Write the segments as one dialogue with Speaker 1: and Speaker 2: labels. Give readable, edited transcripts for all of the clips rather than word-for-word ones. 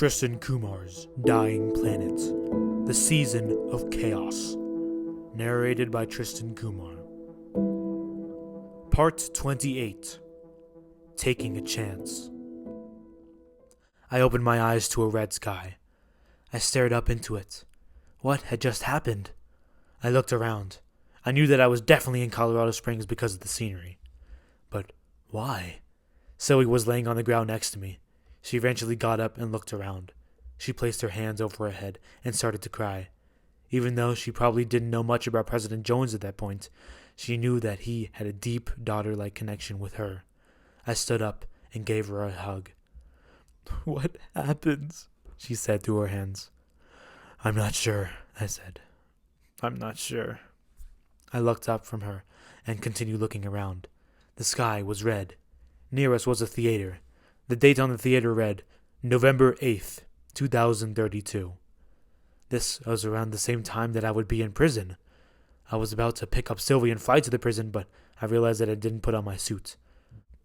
Speaker 1: Tristan Kumar's Dying Planet, The Season of Chaos. Narrated by Tristan Kumar. Part 28. Taking a Chance. I opened my eyes to a red sky. I stared up into it. What had just happened? I looked around. I knew that I was definitely in Colorado Springs because of the scenery. But why? Zoe was laying on the ground next to me. She eventually got up and looked around. She placed her hands over her head and started to cry. Even though she probably didn't know much about President Jones at that point, she knew that he had a deep daughter-like connection with her. I stood up and gave her a hug. "What happens?" she said through her hands. "I'm not sure," I said. "I'm not sure." I looked up from her and continued looking around. The sky was red. Near us was a theater. The date on the theater read, November 8th, 2032. This was around the same time that I would be in prison. I was about to pick up Sylvie and fly to the prison, but I realized that I didn't put on my suit.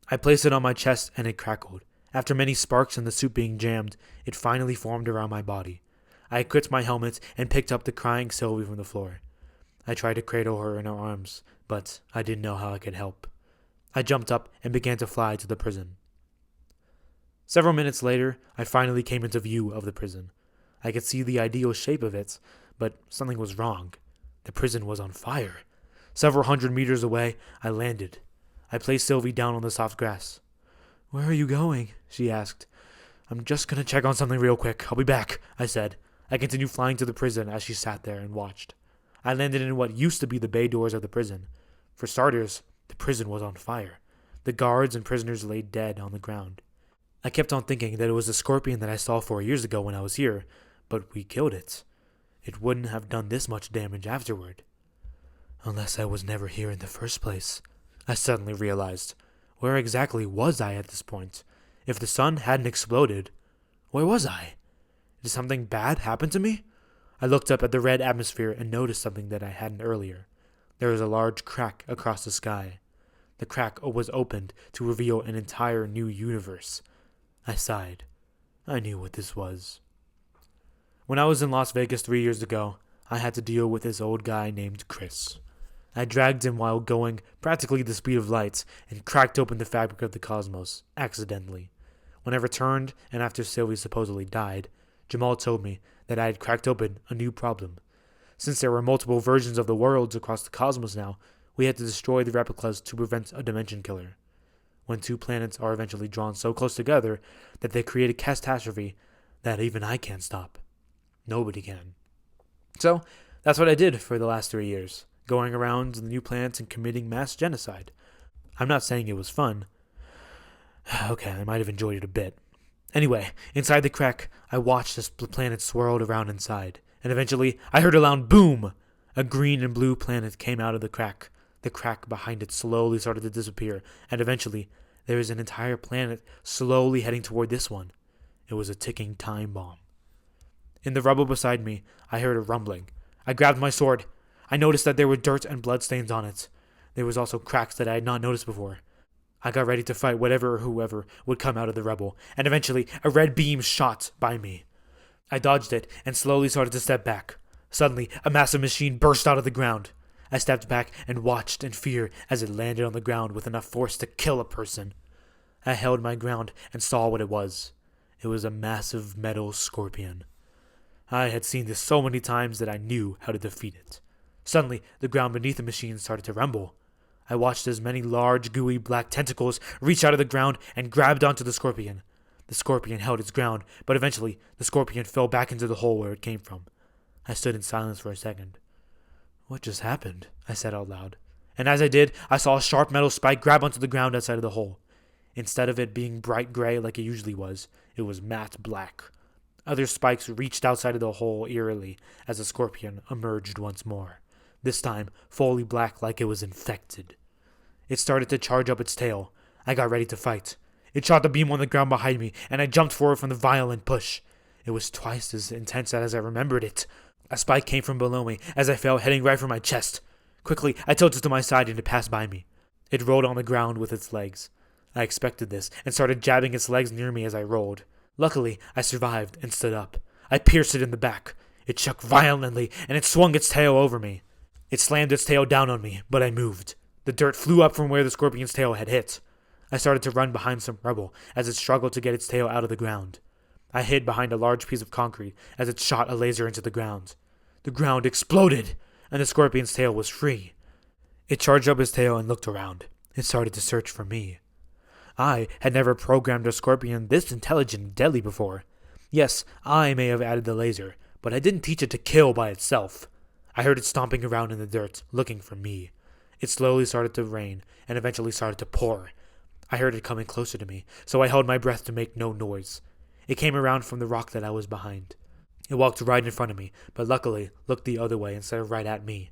Speaker 1: I placed it on my chest and it crackled. After many sparks and the suit being jammed, it finally formed around my body. I equipped my helmet and picked up the crying Sylvie from the floor. I tried to cradle her in her arms, but I didn't know how I could help. I jumped up and began to fly to the prison. Several minutes later, I finally came into view of the prison. I could see the ideal shape of it, but something was wrong. The prison was on fire. Several hundred meters away, I landed. I placed Sylvie down on the soft grass. "Where are you going?" she asked. "I'm just going to check on something real quick. I'll be back," I said. I continued flying to the prison as she sat there and watched. I landed in what used to be the bay doors of the prison. For starters, the prison was on fire. The guards and prisoners lay dead on the ground. I kept on thinking that it was the scorpion that I saw 4 years ago when I was here, but we killed it. It wouldn't have done this much damage afterward. Unless I was never here in the first place, I suddenly realized. Where exactly was I at this point? If the sun hadn't exploded, where was I? Did something bad happen to me? I looked up at the red atmosphere and noticed something that I hadn't earlier. There was a large crack across the sky. The crack was opened to reveal an entire new universe. I sighed. I knew what this was. When I was in Las Vegas 3 years ago, I had to deal with this old guy named Chris. I dragged him while going practically the speed of light and cracked open the fabric of the cosmos, accidentally. When I returned, and after Sylvie supposedly died, Jamal told me that I had cracked open a new problem. Since there were multiple versions of the worlds across the cosmos now, we had to destroy the replicas to prevent a dimension killer. When two planets are eventually drawn so close together that they create a catastrophe that even I can't stop. Nobody can. So, that's what I did for the last 3 years, going around the new planets and committing mass genocide. I'm not saying it was fun. Okay, I might have enjoyed it a bit. Anyway, inside the crack, I watched this planet swirled around inside, and eventually I heard a loud boom! A green and blue planet came out of the crack. The crack behind it slowly started to disappear, and eventually, there was an entire planet slowly heading toward this one. It was a ticking time bomb. In the rubble beside me, I heard a rumbling. I grabbed my sword. I noticed that there were dirt and bloodstains on it. There was also cracks that I had not noticed before. I got ready to fight whatever or whoever would come out of the rubble, and eventually, a red beam shot by me. I dodged it and slowly started to step back. Suddenly, a massive machine burst out of the ground. I stepped back and watched in fear as it landed on the ground with enough force to kill a person. I held my ground and saw what it was. It was a massive metal scorpion. I had seen this so many times that I knew how to defeat it. Suddenly, the ground beneath the machine started to rumble. I watched as many large, gooey black tentacles reach out of the ground and grabbed onto the scorpion. The scorpion held its ground, but eventually, the scorpion fell back into the hole where it came from. I stood in silence for a second. "What just happened?" I said out loud. And as I did, I saw a sharp metal spike grab onto the ground outside of the hole. Instead of it being bright gray like it usually was, it was matte black. Other spikes reached outside of the hole eerily as the scorpion emerged once more, this time fully black like it was infected. It started to charge up its tail. I got ready to fight. It shot the beam on the ground behind me, and I jumped forward from the violent push. It was twice as intense as I remembered it. A spike came from below me as I fell, heading right for my chest. Quickly, I tilted to my side and it passed by me. It rolled on the ground with its legs. I expected this and started jabbing its legs near me as I rolled. Luckily, I survived and stood up. I pierced it in the back. It shook violently, and it swung its tail over me. It slammed its tail down on me, but I moved. The dirt flew up from where the scorpion's tail had hit. I started to run behind some rubble as it struggled to get its tail out of the ground. I hid behind a large piece of concrete as it shot a laser into the ground. The ground exploded, and the scorpion's tail was free. It charged up its tail and looked around. It started to search for me. I had never programmed a scorpion this intelligent and deadly before. Yes, I may have added the laser, but I didn't teach it to kill by itself. I heard it stomping around in the dirt, looking for me. It slowly started to rain, and eventually started to pour. I heard it coming closer to me, so I held my breath to make no noise. It came around from the rock that I was behind. It walked right in front of me, but luckily looked the other way instead of right at me.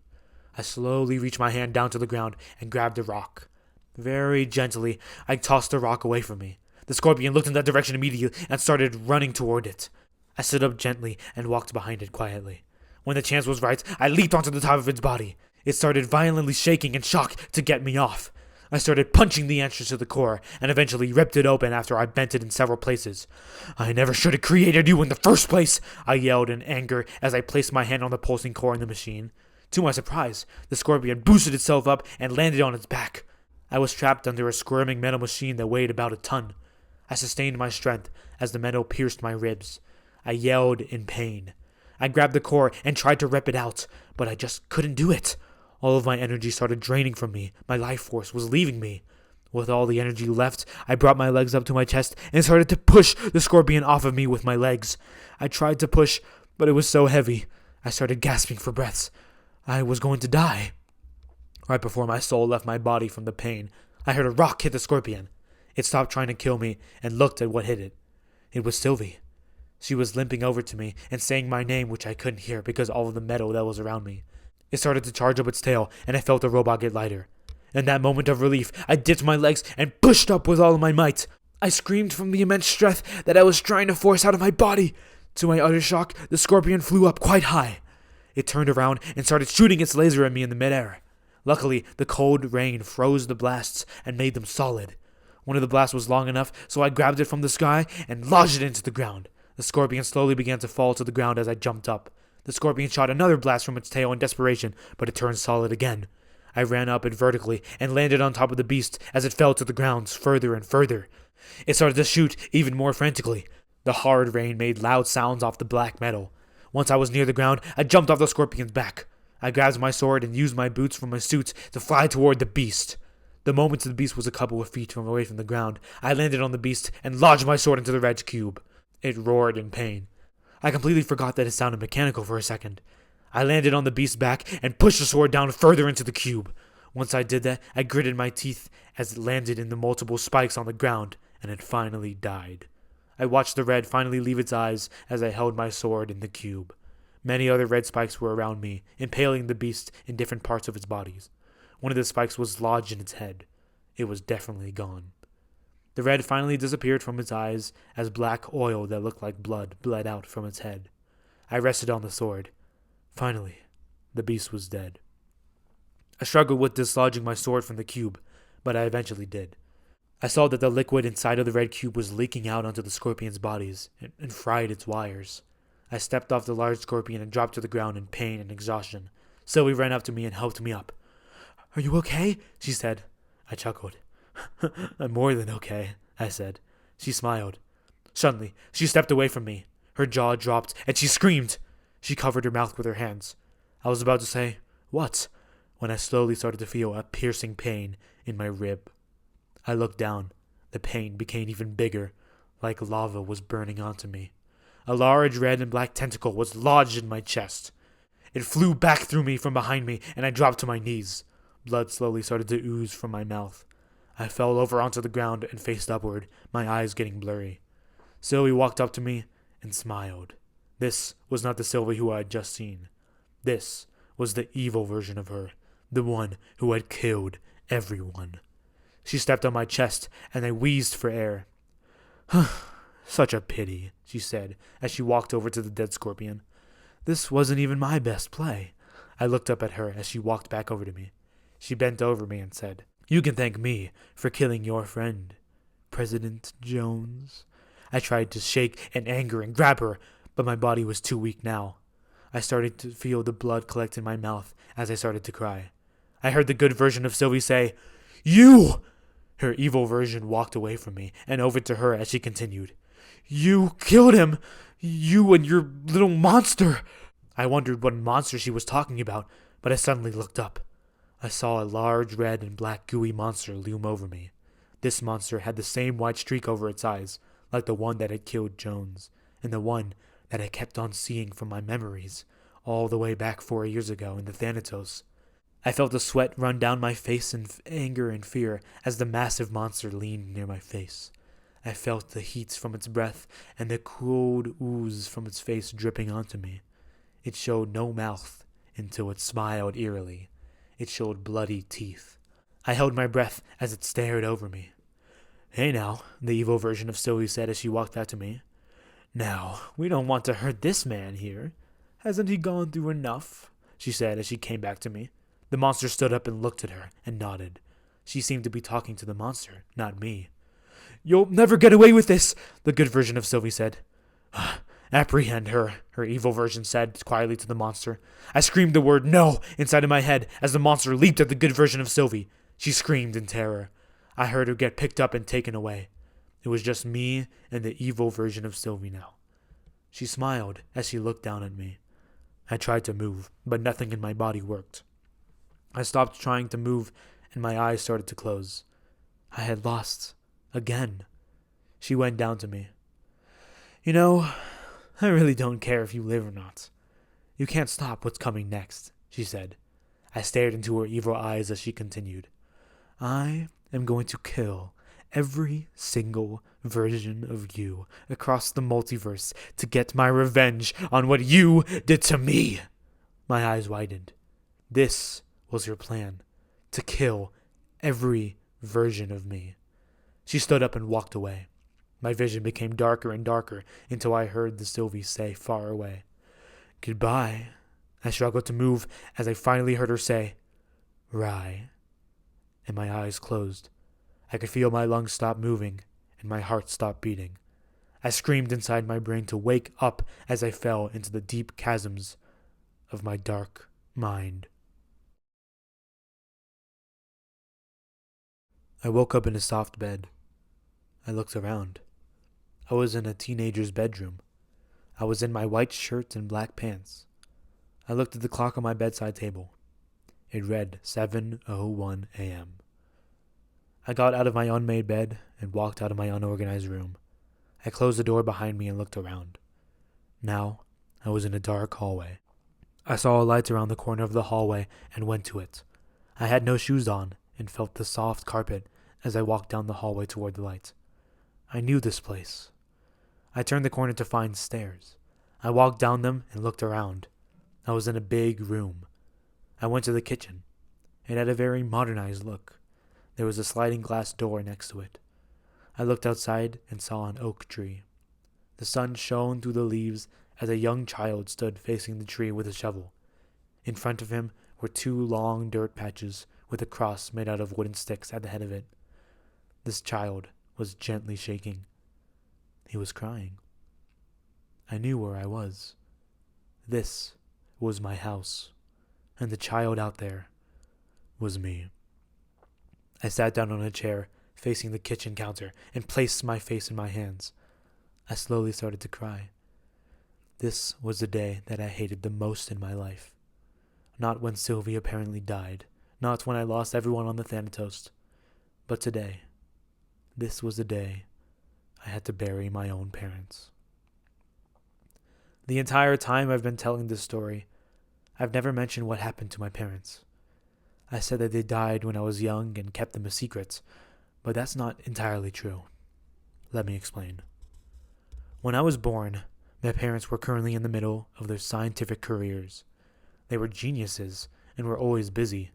Speaker 1: I slowly reached my hand down to the ground and grabbed a rock. Very gently, I tossed the rock away from me. The scorpion looked in that direction immediately and started running toward it. I stood up gently and walked behind it quietly. When the chance was right, I leaped onto the top of its body. It started violently shaking in shock to get me off. I started punching the entrance to the core and eventually ripped it open after I bent it in several places. I never should have created you in the first place, I yelled in anger as I placed my hand on the pulsing core in the machine. To my surprise, the scorpion boosted itself up and landed on its back. I was trapped under a squirming metal machine that weighed about a ton. I sustained my strength as the metal pierced my ribs. I yelled in pain. I grabbed the core and tried to rip it out, but I just couldn't do it. All of my energy started draining from me. My life force was leaving me. With all the energy left, I brought my legs up to my chest and started to push the scorpion off of me with my legs. I tried to push, but it was so heavy. I started gasping for breaths. I was going to die. Right before my soul left my body from the pain, I heard a rock hit the scorpion. It stopped trying to kill me and looked at what hit it. It was Sylvie. She was limping over to me and saying my name, which I couldn't hear because of all of the metal that was around me. It started to charge up its tail, and I felt the robot get lighter. In that moment of relief, I dipped my legs and pushed up with all of my might. I screamed from the immense strength that I was trying to force out of my body. To my utter shock, the scorpion flew up quite high. It turned around and started shooting its laser at me in the midair. Luckily, the cold rain froze the blasts and made them solid. One of the blasts was long enough, so I grabbed it from the sky and lodged it into the ground. The scorpion slowly began to fall to the ground as I jumped up. The scorpion shot another blast from its tail in desperation, but it turned solid again. I ran up it vertically and landed on top of the beast as it fell to the ground further and further. It started to shoot even more frantically. The hard rain made loud sounds off the black metal. Once I was near the ground, I jumped off the scorpion's back. I grabbed my sword and used my boots from my suit to fly toward the beast. The moment the beast was a couple of feet away from the ground, I landed on the beast and lodged my sword into the red cube. It roared in pain. I completely forgot that it sounded mechanical for a second. I landed on the beast's back and pushed the sword down further into the cube. Once I did that, I gritted my teeth as it landed in the multiple spikes on the ground, and it finally died. I watched the red finally leave its eyes as I held my sword in the cube. Many other red spikes were around me, impaling the beast in different parts of its bodies. One of the spikes was lodged in its head. It was definitely gone. The red finally disappeared from its eyes as black oil that looked like blood bled out from its head. I rested on the sword. Finally, the beast was dead. I struggled with dislodging my sword from the cube, but I eventually did. I saw that the liquid inside of the red cube was leaking out onto the scorpion's bodies and fried its wires. I stepped off the large scorpion and dropped to the ground in pain and exhaustion. Sylvie ran up to me and helped me up. "Are you okay?" she said. I chuckled. "I'm more than okay," I said. She smiled. Suddenly, she stepped away from me. Her jaw dropped, and she screamed. She covered her mouth with her hands. I was about to say, "What?" when I slowly started to feel a piercing pain in my rib. I looked down. The pain became even bigger, like lava was burning onto me. A large red and black tentacle was lodged in my chest. It flew back through me from behind me, and I dropped to my knees. Blood slowly started to ooze from my mouth. I fell over onto the ground and faced upward, my eyes getting blurry. Sylvie walked up to me and smiled. This was not the Sylvie who I had just seen. This was the evil version of her, the one who had killed everyone. She stepped on my chest, and I wheezed for air. "Such a pity," she said, as she walked over to the dead scorpion. "This wasn't even my best play." I looked up at her as she walked back over to me. She bent over me and said, "You can thank me for killing your friend, President Jones." I tried to shake in anger and grab her, but my body was too weak now. I started to feel the blood collect in my mouth as I started to cry. I heard the good version of Sylvie say, "You!" Her evil version walked away from me and over to her as she continued, "You killed him! You and your little monster!" I wondered what monster she was talking about, but I suddenly looked up. I saw a large red and black gooey monster loom over me. This monster had the same white streak over its eyes, like the one that had killed Jones, and the one that I kept on seeing from my memories, all the way back 4 years ago in the Thanatos. I felt the sweat run down my face in anger and fear as the massive monster leaned near my face. I felt the heat from its breath and the cold ooze from its face dripping onto me. It showed no mouth until it smiled eerily. It showed bloody teeth. I held my breath as it stared over me. "Hey now," the evil version of Sylvie said as she walked out to me. "Now, we don't want to hurt this man here. Hasn't he gone through enough?" she said as she came back to me. The monster stood up and looked at her and nodded. She seemed to be talking to the monster, not me. "You'll never get away with this," the good version of Sylvie said. "Apprehend her," her evil version said quietly to the monster. I screamed the word "no" inside of my head as the monster leaped at the good version of Sylvie. She screamed in terror. I heard her get picked up and taken away. It was just me and the evil version of Sylvie now. She smiled as she looked down at me. I tried to move, but nothing in my body worked. I stopped trying to move and my eyes started to close. I had lost. Again. She went down to me. "You know, I really don't care if you live or not. You can't stop what's coming next," she said. I stared into her evil eyes as she continued. "I am going to kill every single version of you across the multiverse to get my revenge on what you did to me." My eyes widened. This was her plan, to kill every version of me. She stood up and walked away. My vision became darker and darker until I heard the Sylvie say far away, "Goodbye." I struggled to move as I finally heard her say, "Rye," and my eyes closed. I could feel my lungs stop moving and my heart stop beating. I screamed inside my brain to wake up as I fell into the deep chasms of my dark mind. I woke up in a soft bed. I looked around. I was in a teenager's bedroom. I was in my white shirt and black pants. I looked at the clock on my bedside table. It read 7:01 a.m. I got out of my unmade bed and walked out of my unorganized room. I closed the door behind me and looked around. Now, I was in a dark hallway. I saw a light around the corner of the hallway and went to it. I had no shoes on and felt the soft carpet as I walked down the hallway toward the light. I knew this place. I turned the corner to find stairs. I walked down them and looked around. I was in a big room. I went to the kitchen. It had a very modernized look. There was a sliding glass door next to it. I looked outside and saw an oak tree. The sun shone through the leaves as a young child stood facing the tree with a shovel. In front of him were 2 long dirt patches with a cross made out of wooden sticks at the head of it. This child was gently shaking. He was crying. I knew where I was. This was my house, and the child out there was me. I sat down on a chair facing the kitchen counter and placed my face in my hands. I slowly started to cry. This was the day that I hated the most in my life. Not when Sylvie apparently died, not when I lost everyone on the Thanatos, but today. This was the day I had to bury my own parents. The entire time I've been telling this story, I've never mentioned what happened to my parents. I said that they died when I was young and kept them a secret, but that's not entirely true. Let me explain. When I was born, my parents were currently in the middle of their scientific careers. They were geniuses and were always busy,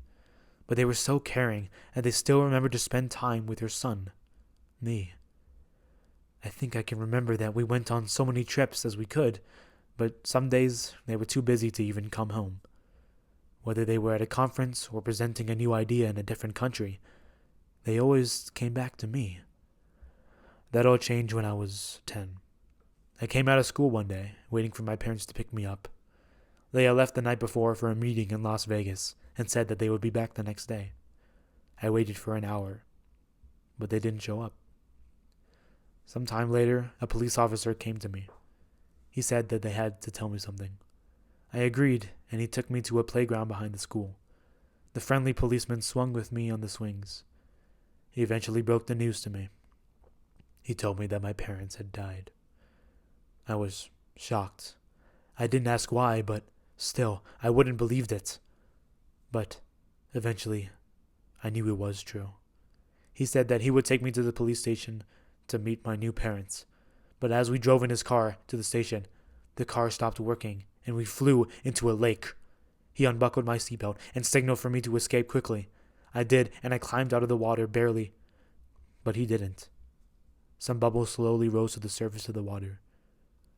Speaker 1: but they were so caring that they still remembered to spend time with their son, me. I think I can remember that we went on so many trips as we could, but some days they were too busy to even come home. Whether they were at a conference or presenting a new idea in a different country, they always came back to me. That all changed when I was 10. I came out of school one day, waiting for my parents to pick me up. They had left the night before for a meeting in Las Vegas and said that they would be back the next day. I waited for an hour, but they didn't show up. Some time later, a police officer came to me. He said that they had to tell me something. I agreed, and he took me to a playground behind the school. The friendly policeman swung with me on the swings. He eventually broke the news to me. He told me that my parents had died. I was shocked. I didn't ask why, but still, I wouldn't believed it. But eventually, I knew it was true. He said that he would take me to the police station to meet my new parents. But as we drove in his car to the station, the car stopped working and we flew into a lake. He unbuckled my seatbelt and signaled for me to escape quickly. I did, and I climbed out of the water barely. But he didn't. Some bubbles slowly rose to the surface of the water.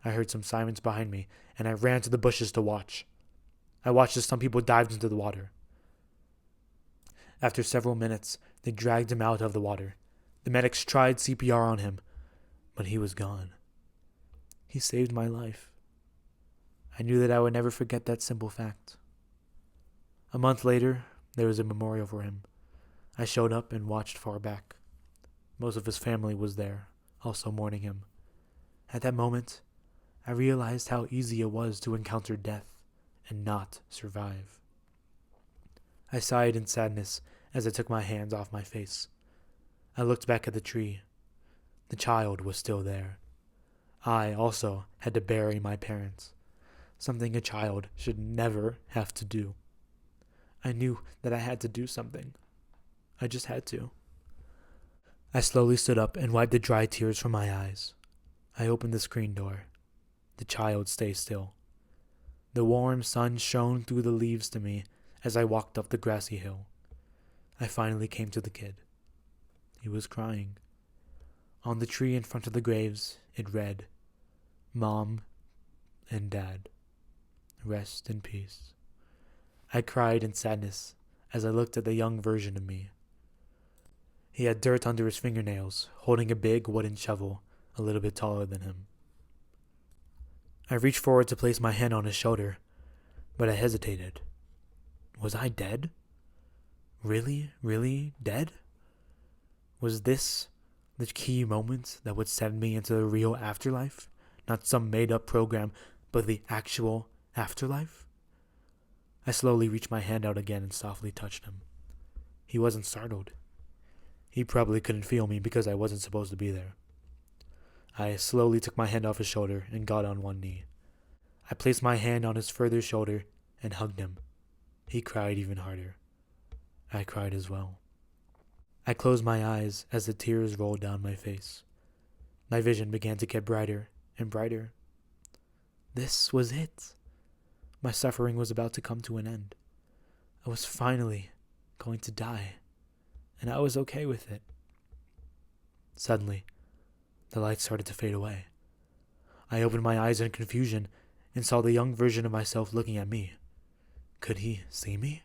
Speaker 1: I heard some sirens behind me, and I ran to the bushes to watch. I watched as some people dived into the water. After several minutes, they dragged him out of the water. The medics tried CPR on him, but he was gone. He saved my life. I knew that I would never forget that simple fact. A month later, there was a memorial for him. I showed up and watched far back. Most of his family was there, also mourning him. At that moment, I realized how easy it was to encounter death and not survive. I sighed in sadness as I took my hands off my face. I looked back at the tree. The child was still there. I also had to bury my parents, something a child should never have to do. I knew that I had to do something. I just had to. I slowly stood up and wiped the dry tears from my eyes. I opened the screen door. The child stayed still. The warm sun shone through the leaves to me as I walked up the grassy hill. I finally came to the kid. He was crying. On the tree in front of the graves, it read, "Mom and Dad, rest in peace." I cried in sadness as I looked at the young version of me. He had dirt under his fingernails, holding a big wooden shovel a little bit taller than him. I reached forward to place my hand on his shoulder, but I hesitated. Was I dead? Really, really dead? Was this the key moment that would send me into the real afterlife? Not some made-up program, but the actual afterlife? I slowly reached my hand out again and softly touched him. He wasn't startled. He probably couldn't feel me because I wasn't supposed to be there. I slowly took my hand off his shoulder and got on one knee. I placed my hand on his further shoulder and hugged him. He cried even harder. I cried as well. I closed my eyes as the tears rolled down my face. My vision began to get brighter and brighter. This was it. My suffering was about to come to an end. I was finally going to die, and I was okay with it. Suddenly, the light started to fade away. I opened my eyes in confusion and saw the young version of myself looking at me. Could he see me?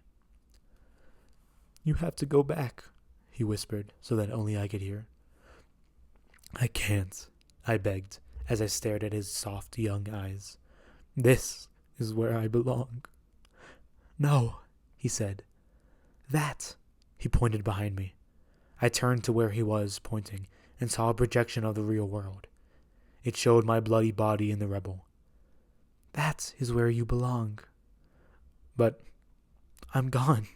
Speaker 1: "You have to go back," he whispered so that only I could hear. "I can't," I begged as I stared at his soft young eyes. "This is where I belong." "No," he said. "That," he pointed behind me. I turned to where he was pointing and saw a projection of the real world. It showed my bloody body in the rubble. "That is where you belong." "But I'm gone.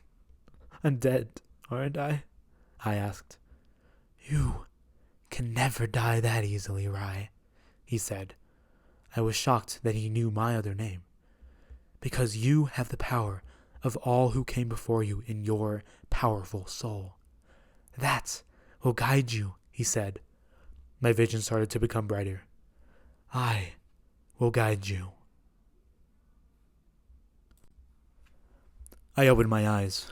Speaker 1: I'm dead, aren't I?" I asked. "You can never die that easily, Rai," he said. I was shocked that he knew my other name. "Because you have the power of all who came before you in your powerful soul. That will guide you," he said. My vision started to become brighter. "I will guide you." I opened my eyes.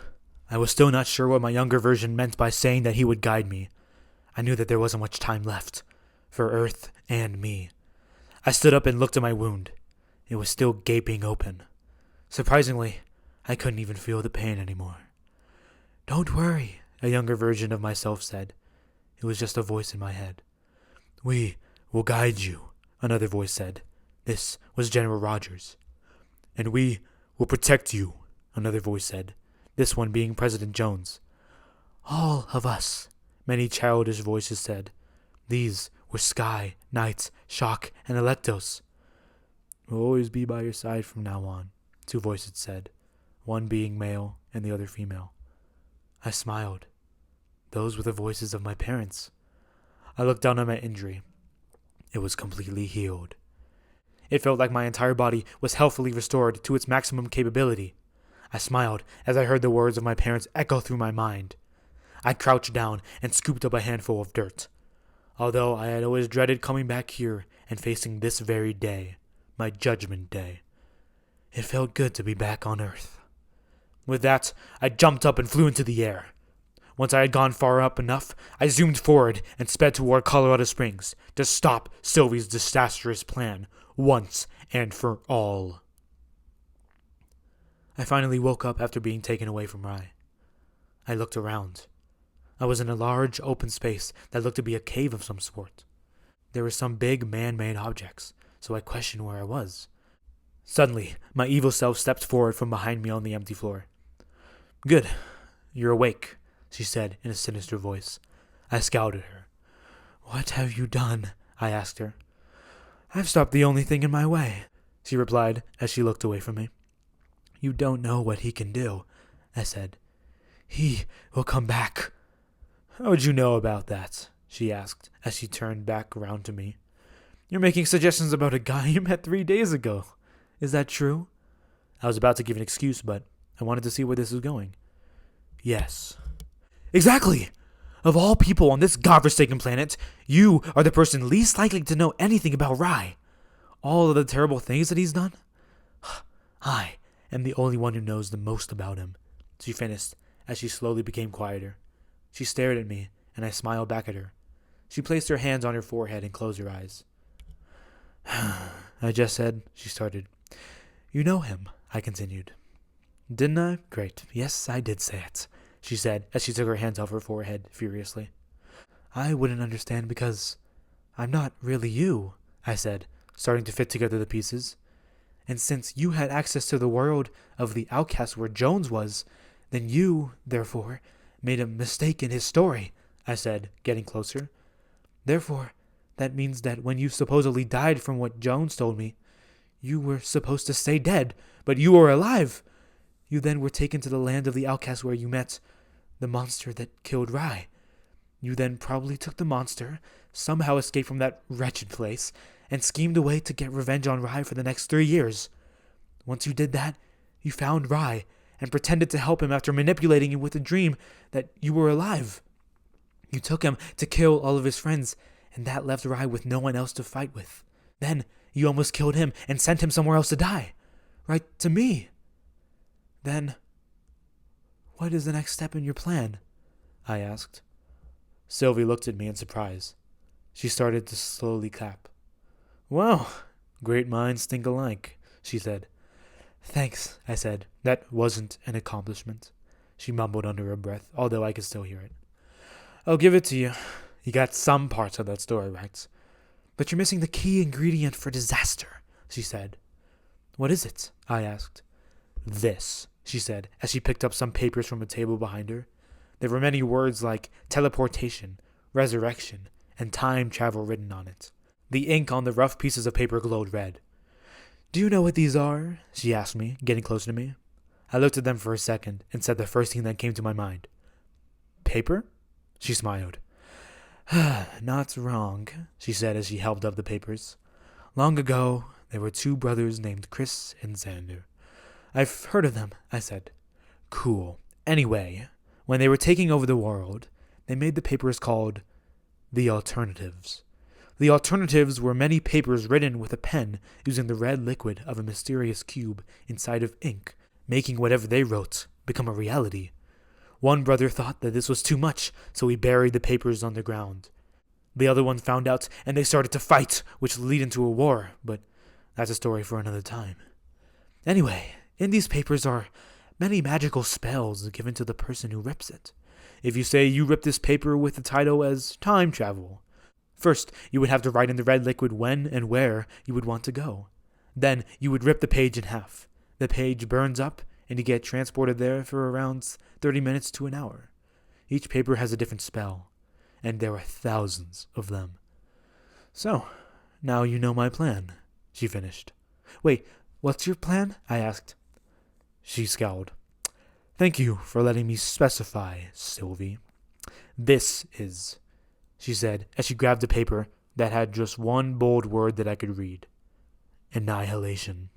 Speaker 1: I was still not sure what my younger version meant by saying that he would guide me. I knew that there wasn't much time left for Earth and me. I stood up and looked at my wound. It was still gaping open. Surprisingly, I couldn't even feel the pain anymore. "Don't worry," a younger version of myself said. It was just a voice in my head. "We will guide you," another voice said. This was General Rogers. "And we will protect you," another voice said, this one being President Jones. "All of us," many childish voices said. These were Sky, Knight, Shock, and Electos. "We'll always be by your side from now on," two voices said, one being male and the other female. I smiled. Those were the voices of my parents. I looked down on my injury. It was completely healed. It felt like my entire body was healthily restored to its maximum capability. I smiled as I heard the words of my parents echo through my mind. I crouched down and scooped up a handful of dirt. Although I had always dreaded coming back here and facing this very day, my judgment day, it felt good to be back on Earth. With that, I jumped up and flew into the air. Once I had gone far up enough, I zoomed forward and sped toward Colorado Springs to stop Sylvie's disastrous plan once and for all. I finally woke up after being taken away from Rye. I looked around. I was in a large open space that looked to be a cave of some sort. There were some big man-made objects, so I questioned where I was. Suddenly, my evil self stepped forward from behind me on the empty floor. "Good, you're awake," she said in a sinister voice. I scowled at her. "What have you done?" I asked her. "I've stopped the only thing in my way," she replied as she looked away from me. "You don't know what he can do," I said. "He will come back." "How would you know about that?" she asked as she turned back around to me. "You're making suggestions about a guy you met 3 days ago. Is that true?" I was about to give an excuse, but I wanted to see where this was going. "Yes." "Exactly! Of all people on this godforsaken planet, you are the person least likely to know anything about Rye. All of the terrible things that he's done? I am the only one who knows the most about him," she finished as she slowly became quieter. She stared at me, and I smiled back at her. She placed her hands on her forehead and closed her eyes. "I just said," she started. "You know him," I continued. "Didn't I? Great. Yes, I did say it," she said as she took her hands off her forehead furiously. "I wouldn't understand because I'm not really you," I said, starting to fit together the pieces. "And since you had access to the world of the outcast where Jones was, then you, therefore, made a mistake in his story," I said, getting closer. "Therefore, that means that when you supposedly died from what Jones told me, you were supposed to stay dead, but you were alive. You then were taken to the land of the outcast where you met the monster that killed Rye. You then probably took the monster, somehow escaped from that wretched place, and schemed a way to get revenge on Rye for the next 3 years. Once you did that, you found Rye and pretended to help him after manipulating him with a dream that you were alive. You took him to kill all of his friends, and that left Rye with no one else to fight with. Then you almost killed him and sent him somewhere else to die. Right to me. Then, what is the next step in your plan?" I asked. Sylvie looked at me in surprise. She started to slowly clap. "Well, great minds think alike," she said. "Thanks," I said. That wasn't an accomplishment. She mumbled under her breath, although I could still hear it. "I'll give it to you. You got some parts of that story right. But you're missing the key ingredient for disaster," she said. "What is it?" I asked. "This," she said, as she picked up some papers from a table behind her. There were many words like teleportation, resurrection, and time travel written on it. The ink on the rough pieces of paper glowed red. "Do you know what these are?" she asked me, getting closer to me. I looked at them for a second and said the first thing that came to my mind. "Paper?" She smiled. "Not wrong," she said as she held up the papers. "Long ago, there were 2 brothers named Chris and Xander." "I've heard of them," I said. "Cool. Anyway, when they were taking over the world, they made the papers called the Alternatives. The Alternatives were many papers written with a pen using the red liquid of a mysterious cube inside of ink, making whatever they wrote become a reality. One brother thought that this was too much, so he buried the papers on the ground. The other one found out, and they started to fight, which led into a war, but that's a story for another time. Anyway, in these papers are many magical spells given to the person who rips it. If you say you rip this paper with the title as time travel, First, you would have to write in the red liquid when and where you would want to go. Then, you would rip the page in half. The page burns up, and you get transported there for around 30 minutes to an hour. Each paper has a different spell, and there are thousands of them. So, now you know my plan, she finished. Wait, what's your plan? I asked. She scowled. Thank you for letting me specify, Sylvie. This is, she said, as she grabbed a paper that had just one bold word that I could read. Annihilation.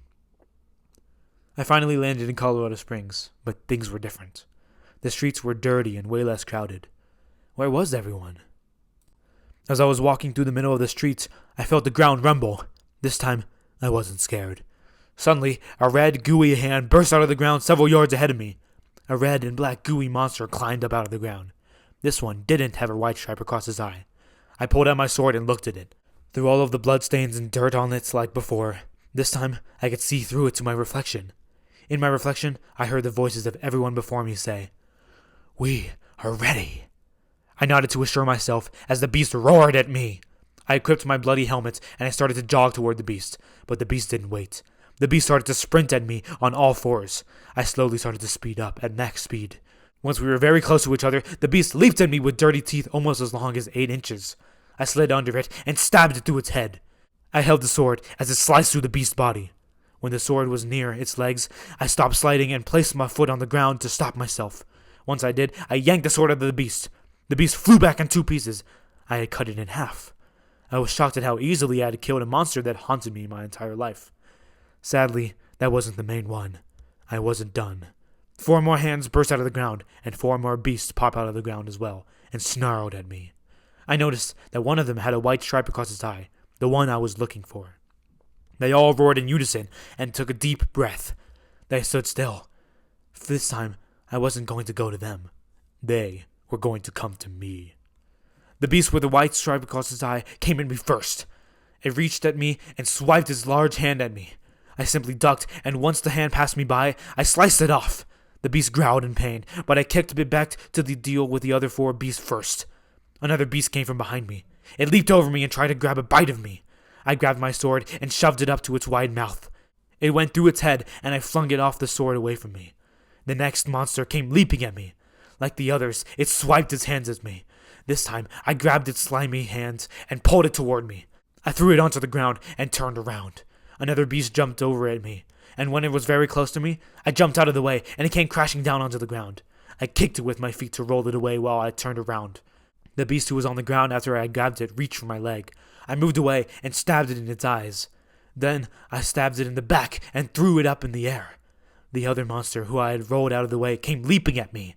Speaker 1: I finally landed in Colorado Springs, but things were different. The streets were dirty and way less crowded. Where was everyone? As I was walking through the middle of the streets, I felt the ground rumble. This time, I wasn't scared. Suddenly, a red, gooey hand burst out of the ground several yards ahead of me. A red and black gooey monster climbed up out of the ground. This one didn't have a white stripe across his eye. I pulled out my sword and looked at it. Through all of the bloodstains and dirt on it like before, this time I could see through it to my reflection. In my reflection, I heard the voices of everyone before me say, "We are ready." I nodded to assure myself as the beast roared at me. I equipped my bloody helmet and I started to jog toward the beast, but the beast didn't wait. The beast started to sprint at me on all fours. I slowly started to speed up at max speed. Once we were very close to each other, the beast leaped at me with dirty teeth almost as long as 8 inches. I slid under it and stabbed it through its head. I held the sword as it sliced through the beast's body. When the sword was near its legs, I stopped sliding and placed my foot on the ground to stop myself. Once I did, I yanked the sword out of the beast. The beast flew back in 2 pieces. I had cut it in half. I was shocked at how easily I had killed a monster that haunted me my entire life. Sadly, that wasn't the main one. I wasn't done. 4 more hands burst out of the ground, and 4 more beasts pop out of the ground as well, and snarled at me. I noticed that one of them had a white stripe across its eye, the one I was looking for. They all roared in unison and took a deep breath. They stood still. This time, I wasn't going to go to them. They were going to come to me. The beast with the white stripe across its eye came at me first. It reached at me and swiped its large hand at me. I simply ducked, and once the hand passed me by, I sliced it off. The beast growled in pain, but I kicked it back to deal with the other 4 beasts first. Another beast came from behind me. It leaped over me and tried to grab a bite of me. I grabbed my sword and shoved it up to its wide mouth. It went through its head, and I flung it off the sword away from me. The next monster came leaping at me. Like the others, it swiped its hands at me. This time, I grabbed its slimy hands and pulled it toward me. I threw it onto the ground and turned around. Another beast jumped over at me, and when it was very close to me, I jumped out of the way, and it came crashing down onto the ground. I kicked it with my feet to roll it away while I turned around. The beast who was on the ground after I had grabbed it reached for my leg. I moved away and stabbed it in its eyes. Then I stabbed it in the back and threw it up in the air. The other monster who I had rolled out of the way came leaping at me.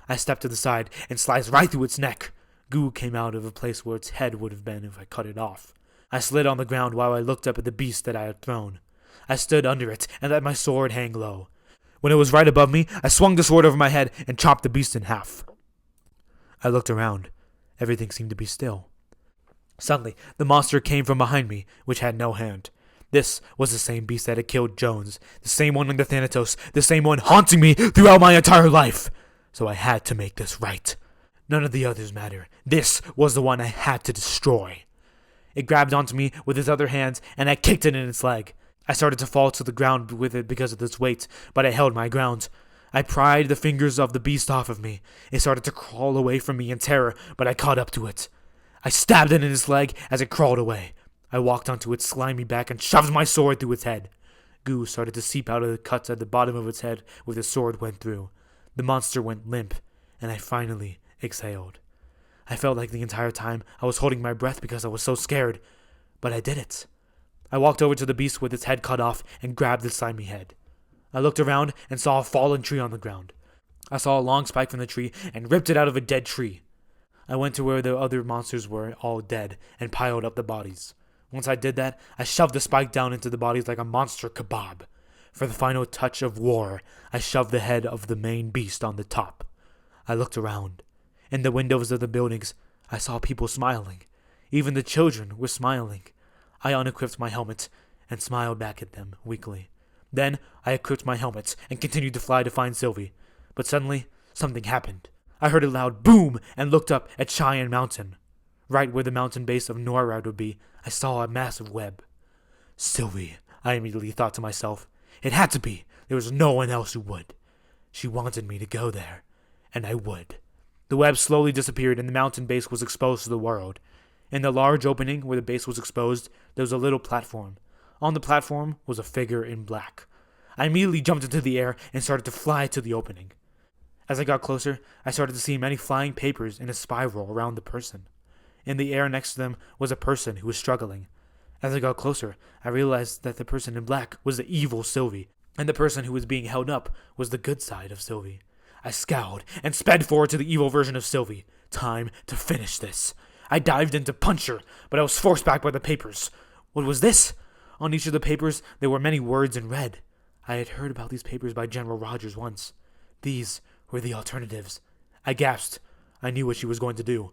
Speaker 1: I stepped to the side and sliced right through its neck. Goo came out of a place where its head would have been if I cut it off. I slid on the ground while I looked up at the beast that I had thrown. I stood under it and let my sword hang low. When it was right above me, I swung the sword over my head and chopped the beast in half. I looked around. Everything seemed to be still. Suddenly, the monster came from behind me, which had no hand. This was the same beast that had killed Jones, the same one in the Thanatos, the same one haunting me throughout my entire life. So I had to make this right. None of the others matter. This was the one I had to destroy. It grabbed onto me with its other hand, and I kicked it in its leg. I started to fall to the ground with it because of its weight, but I held my ground. I pried the fingers of the beast off of me. It started to crawl away from me in terror, but I caught up to it. I stabbed it in its leg as it crawled away. I walked onto its slimy back and shoved my sword through its head. Goo started to seep out of the cuts at the bottom of its head where the sword went through. The monster went limp, and I finally exhaled. I felt like the entire time I was holding my breath because I was so scared, but I did it. I walked over to the beast with its head cut off and grabbed its slimy head. I looked around and saw a fallen tree on the ground. I saw a long spike from the tree and ripped it out of a dead tree. I went to where the other monsters were all dead and piled up the bodies. Once I did that, I shoved the spike down into the bodies like a monster kebab. For the final touch of war, I shoved the head of the main beast on the top. I looked around. In the windows of the buildings, I saw people smiling. Even the children were smiling. I unequipped my helmet and smiled back at them weakly. Then I equipped my helmet and continued to fly to find Sylvie. But suddenly, something happened. I heard a loud boom and looked up at Cheyenne Mountain. Right where the mountain base of Norad would be, I saw a massive web. Sylvie, I immediately thought to myself. It had to be. There was no one else who would. She wanted me to go there, and I would. The web slowly disappeared and the mountain base was exposed to the world. In the large opening where the base was exposed, there was a little platform. On the platform was a figure in black. I immediately jumped into the air and started to fly to the opening. As I got closer, I started to see many flying papers in a spiral around the person. In the air next to them was a person who was struggling. As I got closer, I realized that the person in black was the evil Sylvie, and the person who was being held up was the good side of Sylvie. I scowled and sped forward to the evil version of Sylvie. Time to finish this. I dived in to punch her, but I was forced back by the papers. What was this? On each of the papers, there were many words in red. I had heard about these papers by General Rogers once. These were the alternatives. I gasped. I knew what she was going to do.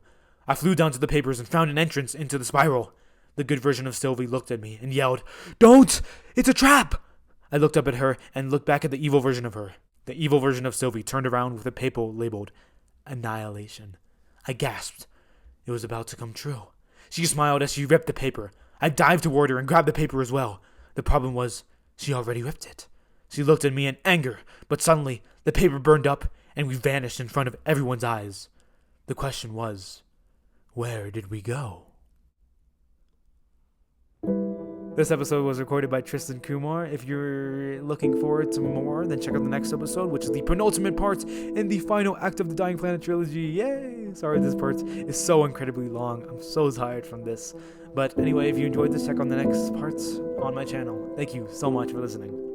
Speaker 1: I flew down to the papers and found an entrance into the spiral. The good version of Sylvie looked at me and yelled, "Don't! It's a trap!" I looked up at her and looked back at the evil version of her. The evil version of Sylvie turned around with a paper labeled Annihilation. I gasped. It was about to come true. She smiled as she ripped the paper. I dived toward her and grabbed the paper as well. The problem was, she already ripped it. She looked at me in anger, but suddenly the paper burned up and we vanished in front of everyone's eyes. The question was, where did we go? This episode was recorded by Tristan Kumar. If you're looking forward to more, then check out the next episode, which is the penultimate part in the final act of the Dying Planet trilogy. Yay! Sorry, this part is so incredibly long. I'm so tired from this. But anyway, if you enjoyed this, check out the next parts on my channel. Thank you so much for listening.